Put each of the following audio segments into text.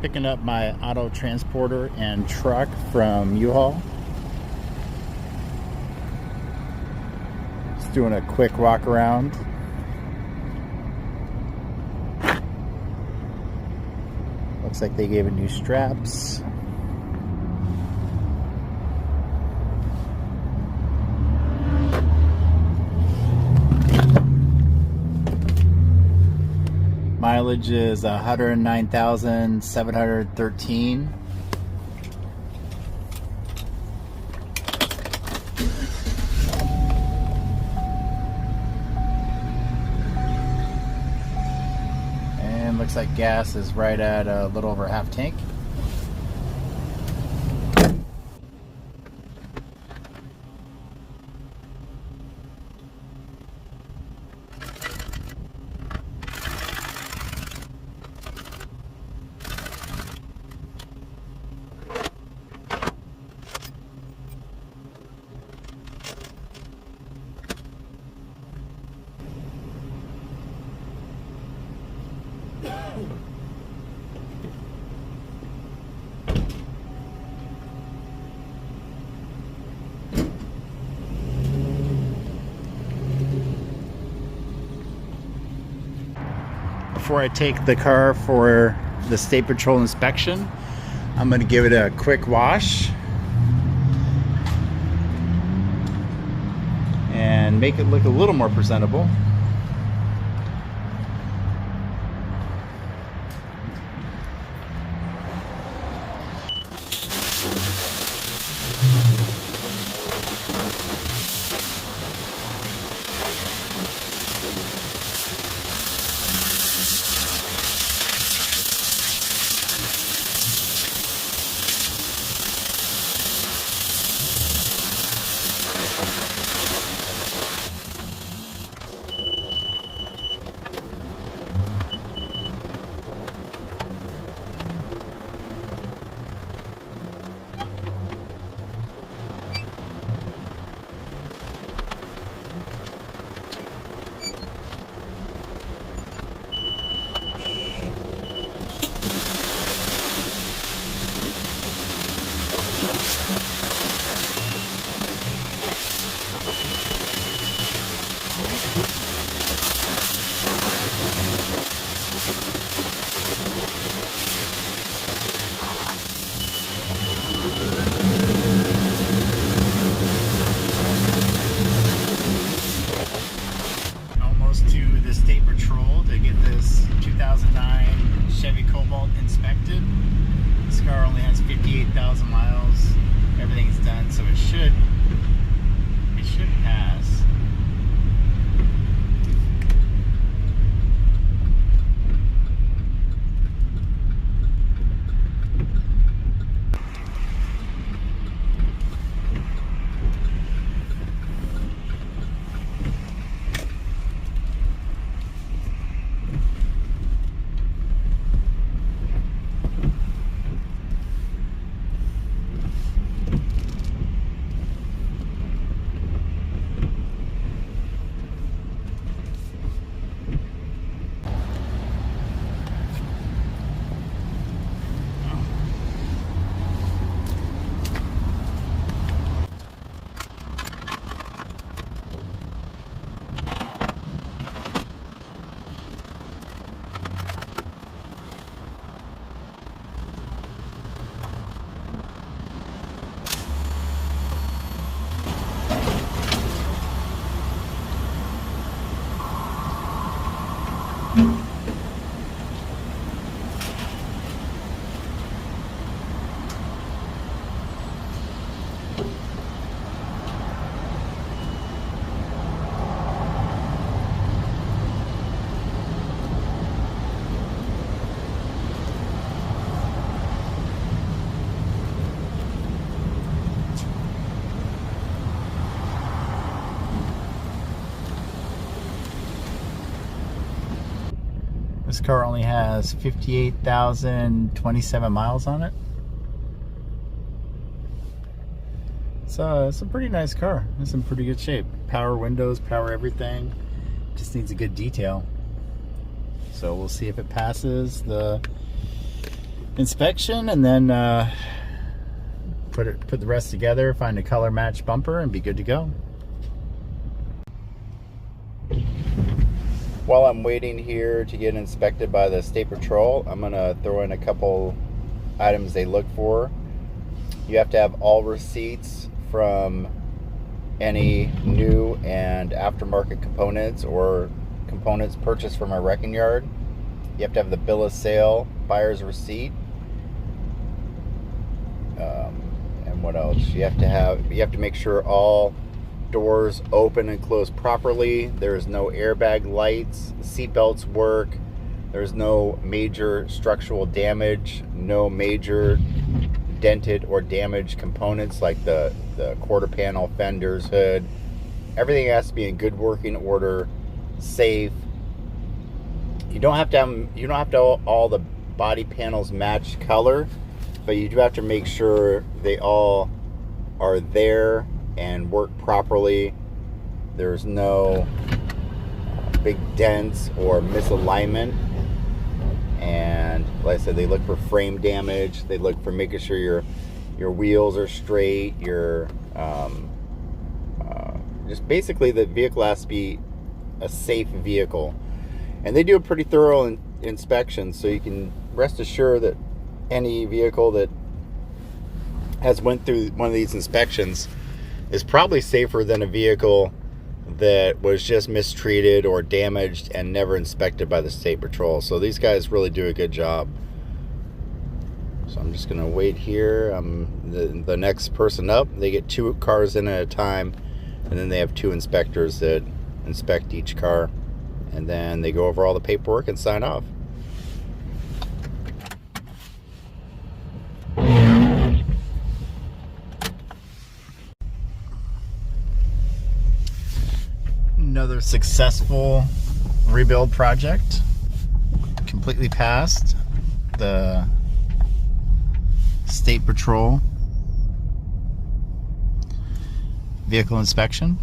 Picking up my auto transporter and truck from U-Haul. Just doing a quick walk around. Looks like they gave it new straps. Mileage is 109,713. And looks like gas is right at a little over half tank. Before I take the car for the State Patrol inspection, I'm going to give it a quick wash and make it look a little more presentable. Almost to the State Patrol to get this 2009 Chevy Cobalt inspected. This car only has 58,000 miles. Everything's done, so it should pass. This car only has 58,027 miles on it. So it's a pretty nice car. It's in pretty good shape. Power windows, power everything. Just needs a good detail. So we'll see if it passes the inspection, and then put the rest together, find a color match bumper, and be good to go. While I'm waiting here to get inspected by the State Patrol, I'm gonna throw in a couple items they look for. You have to have all receipts from any new and aftermarket components or components purchased from a wrecking yard. You have to have the bill of sale, buyer's receipt, and what else? You have to make sure all doors open and close properly. There's no airbag lights, seat belts work. There's no major structural damage, no major dented or damaged components like the quarter panel, fenders, hood. Everything has to be in good working order, safe. You don't have to all the body panels match color, but you do have to make sure they all are there and work properly. There's no big dents or misalignment. And like I said, they look for frame damage. They look for making sure your wheels are straight. Just basically the vehicle has to be a safe vehicle. And they do a pretty thorough inspection, so you can rest assured that any vehicle that has went through one of these inspections is probably safer than a vehicle that was just mistreated or damaged and never inspected by the State Patrol. So these guys really do a good job. So I'm just gonna wait here. The next person up, they get 2 cars in at a time, and then they have 2 inspectors that inspect each car, and then they go over all the paperwork and sign off. Another successful rebuild project. Completely passed the State Patrol vehicle inspection.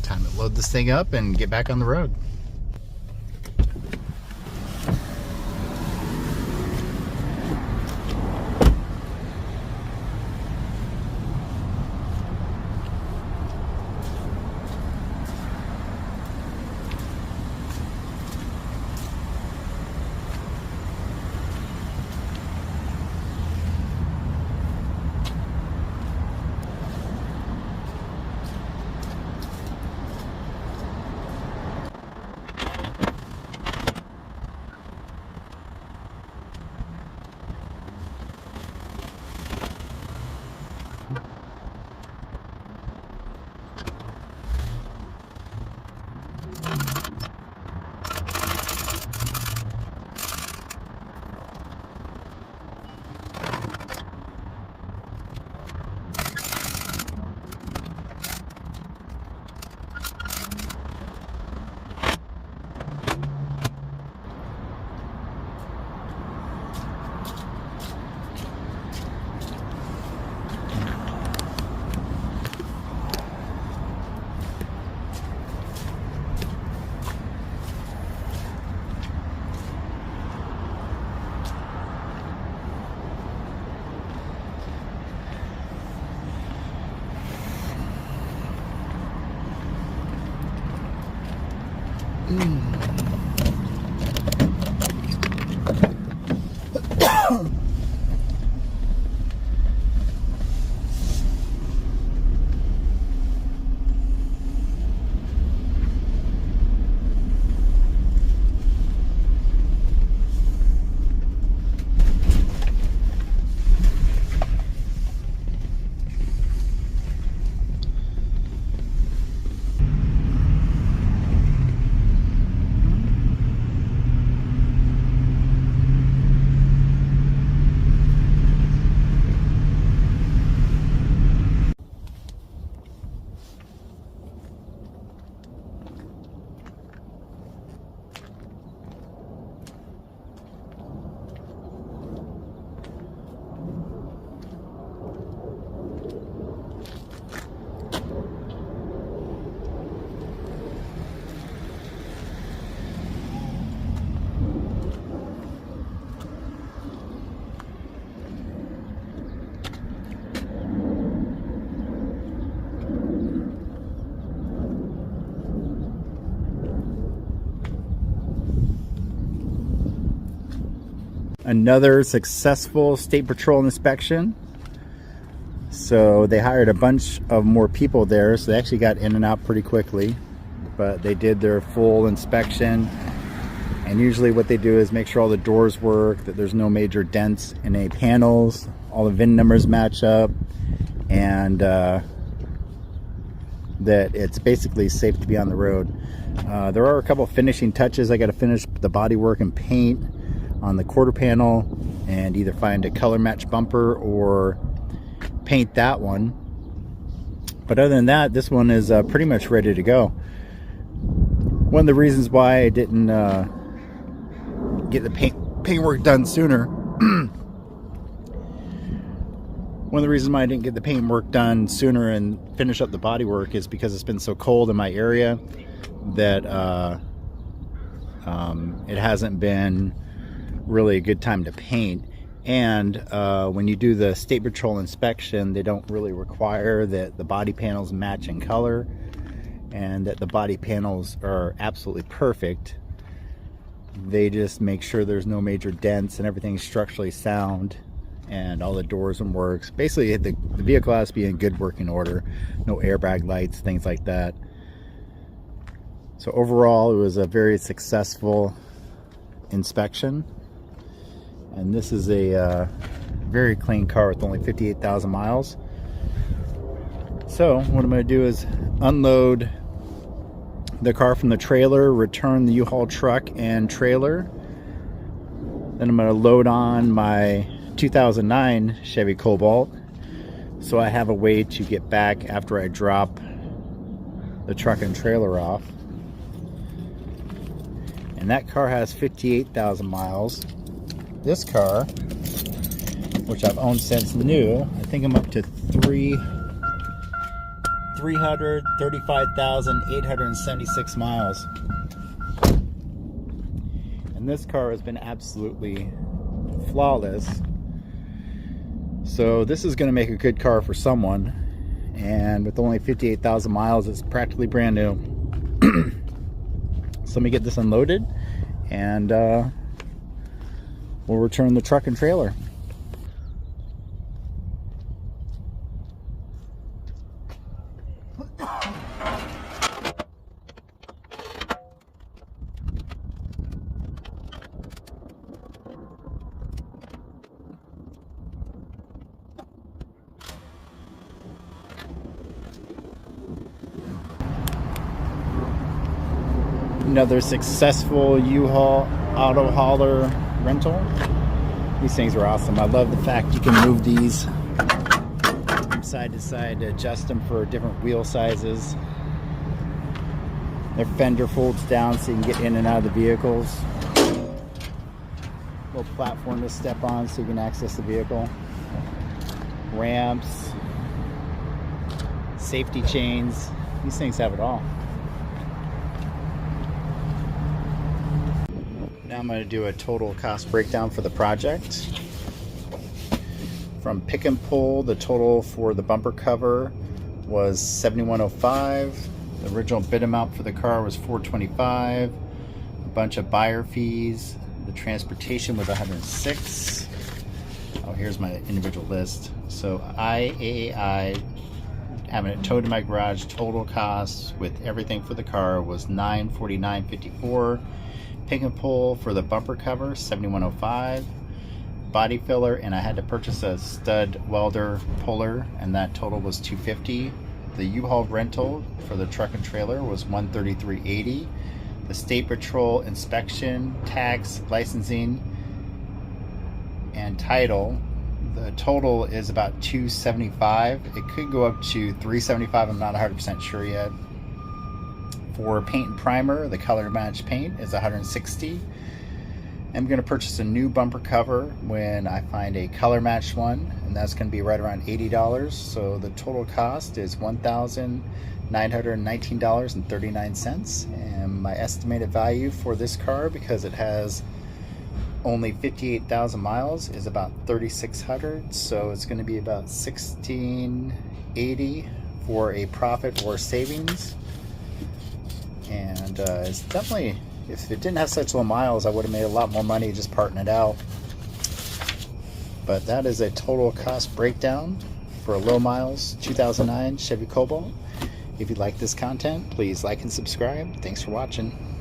Time to load this thing up and get back on the road. Another successful State Patrol inspection. So they hired a bunch of more people there, so they actually got in and out pretty quickly. But they did their full inspection, and usually what they do is make sure all the doors work, that there's no major dents in any panels, all the VIN numbers match up, and that it's basically safe to be on the road. There are a couple finishing touches. I got to finish the bodywork and paint on the quarter panel and either find a color match bumper or paint that one. But other than that, this one is pretty much ready to go. One of the reasons why I didn't get the paintwork done sooner One of the reasons why I didn't get the paintwork done sooner and finish up the bodywork is because it's been so cold in my area that it hasn't been really a good time to paint. And when you do the State Patrol inspection, they don't really require that the body panels match in color and that the body panels are absolutely perfect. They just make sure there's no major dents and everything's structurally sound and all the doors and works. Basically, the vehicle has to be in good working order. No airbag lights, things like that. So overall, it was a very successful inspection. And this is a very clean car with only 58,000 miles. So what I'm going to do is unload the car from the trailer, return the U-Haul truck and trailer. Then I'm going to load on my 2009 Chevy Cobalt, so I have a way to get back after I drop the truck and trailer off. And that car has 58,000 miles. This car, which I've owned since new, I think I'm up to 335,876 miles. And this car has been absolutely flawless. So this is going to make a good car for someone, and with only 58,000 miles, it's practically brand new. So let me get this unloaded, and we'll return the truck and trailer. Another successful U-Haul auto hauler rental. These things are awesome. I love the fact you can move these from side to side to adjust them for different wheel sizes. Their fender folds down so you can get in and out of the vehicles. Little platform to step on so you can access the vehicle. Ramps, safety chains. These things have it all. Now I'm going to do a total cost breakdown for the project. From pick and pull, the total for the bumper cover was $71.05. The original bid amount for the car was $425. A bunch of buyer fees. The transportation was $106. Oh, here's my individual list. So IAAI, having it towed to my garage, total cost with everything for the car was $949.54. Pick and pull for the bumper cover, $71.05. Body filler, and I had to purchase a stud welder puller, and that total was $250. The U-Haul rental for the truck and trailer was $133.80. The State Patrol inspection, tax, licensing, and title, the total is about $275. It could go up to $375. I'm not 100% sure yet. For paint and primer, the color match paint is $160. I'm going to purchase a new bumper cover when I find a color matched one, and that's going to be right around $80. So the total cost is $1,919.39. And my estimated value for this car, because it has only 58,000 miles, is about $3,600. So it's going to be about $1,680 for a profit or savings. And it's definitely, if it didn't have such low miles, I would have made a lot more money just parting it out. But that is a total cost breakdown for a low miles 2009 Chevy Cobalt. If you like this content, please like and subscribe. Thanks for watching.